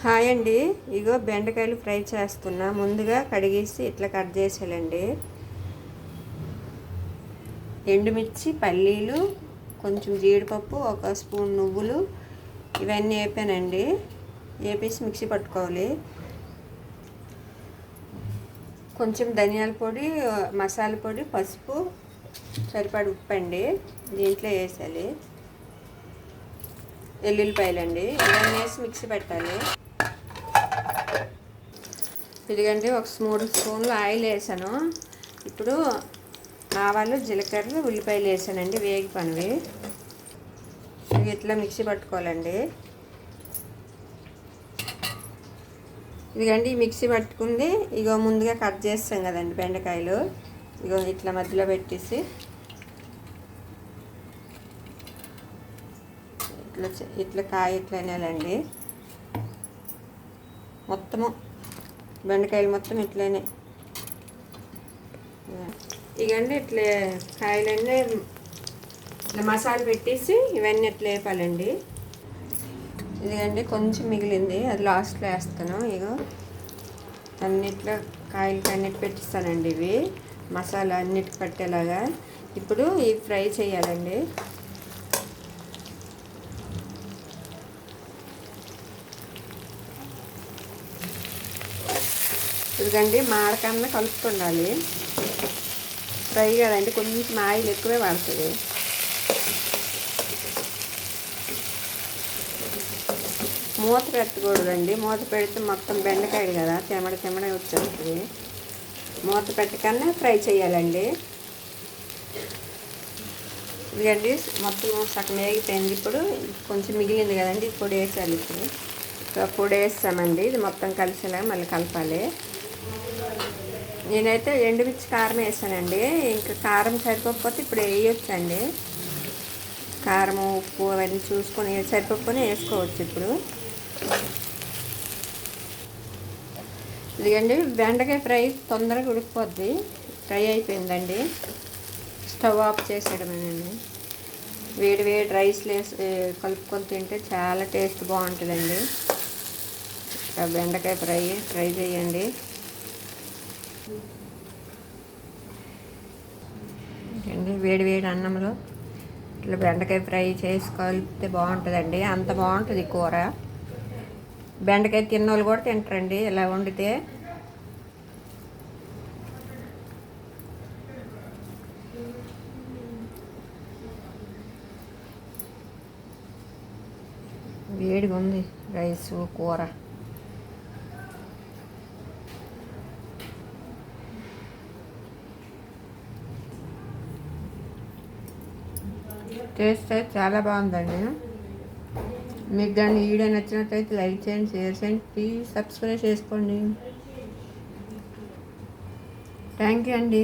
Hi అండి. ఇగో బెండకాయలు fry చేస్తున్నా. ముందుగా కడిగేసి ఇట్లా కట్ చేసేయాలండి. ఎండుమిర్చి, పల్లీలు, కొంచెం జీడిపప్పు, ఒక స్పూన్ నువ్వులు ఇవన్నీ వేపానండి. వేపేసి మిక్సీ పట్టుకోవాలి. కొంచెం ధనియాల పొడి, మసాలా పొడి, పసుపు, సరిపడి ఉప్పు అండి దీంట్లో వేసాలి. వెల్లుల్లిపాయలండి ఇవన్నీ వేసి మిక్సీ పెట్టాలి. ఇదిగండి ఒక 3 స్పూన్లు ఆయిల్ వేసాను. ఇప్పుడు ఆవాలు, జీలకర్ర, ఉల్లిపాయలు వేసానండి. వేగి పనివి ఇవి ఇట్లా మిక్సీ పట్టుకోవాలండి. ఇదిగండి మిక్సీ పట్టుకుంది. ఇగో ముందుగా కట్ చేస్తాం కదండి బెండకాయలు, ఇగో ఇట్లా మధ్యలో పెట్టేసి ఇట్లా ఇట్లా కాయ ఇట్లా అనేయాలండి. మొత్తము బెండకాయలు మొత్తం ఇట్లనే ఇవన్నీ ఇట్లా కాయలన్నీ ఇట్లా మసాలా పెట్టేసి ఇవన్నీ ఇట్లా వేపాలండి. ఇదిగండి కొంచెం మిగిలింది, అది లాస్ట్లో వేస్తాను. ఇగో అన్నిట్లో కాయలకి అన్నిటి పెట్టిస్తానండి. ఇవి మసాలా అన్నిటికి పట్టేలాగా ఇప్పుడు ఇవి ఫ్రై చేయాలండి. ఎందుకంటే మాడకన్నా కలుపుతుండాలి. ఫ్రై కదండి, కొంచెం ఆయిల్ ఎక్కువే పడుతుంది. మూత పెట్టకూడదండి. మూత పెడితే మొత్తం బెండకాయలు కదా చెమడ వచ్చేస్తుంది. మూత పెట్టకన్నా ఫ్రై చేయాలండి. ఇదిగండి మొత్తం సగం వేగిపోయింది. ఇప్పుడు కొంచెం మిగిలింది కదండి, పొడి వేసాలి. ఇప్పుడు పొడి వేస్తామండి. ఇది మొత్తం కలిసేలాగా మళ్ళీ కలపాలి. నేనైతే ఎండుమిర్చి కారం వేసానండి. ఇంకా కారం సరిపోకపోతే ఇప్పుడు వేయొచ్చండి. కారం, ఉప్పు అవన్నీ చూసుకొని సరిపోకపోతే వేసుకోవచ్చు. ఇప్పుడు ఇదిగండి బెండకాయ ఫ్రై తొందరగా ఉడికిపోద్ది. ఫ్రై అయిపోయిందండి. స్టవ్ ఆఫ్ చేసేయడమేనండి. వేడి వేడి రైస్లో వేసి కలుపుకొని తింటే చాలా టేస్ట్ బాగుంటుందండి. బెండకాయ ట్రై చేయండి. వేడి వేడి అన్నంలో ఇట్లా బెండకాయ ఫ్రై చేసి కలిపితే బాగుంటుందండి. అంత బాగుంటుంది కూర. బెండకాయ తిన్నోళ్ళు కూడా తింటారండి ఇలా వండితే. వేడిగా ఉంది రైసు, కూర. టేస్ట్ అయితే చాలా బాగుందండి. మీకు కానీ వీడియో నచ్చినట్లయితే లైక్ చేయండి, షేర్ చేయండి, ప్లీజ్ సబ్స్క్రైబ్ చేసుకోండి. థ్యాంక్ యూ అండి.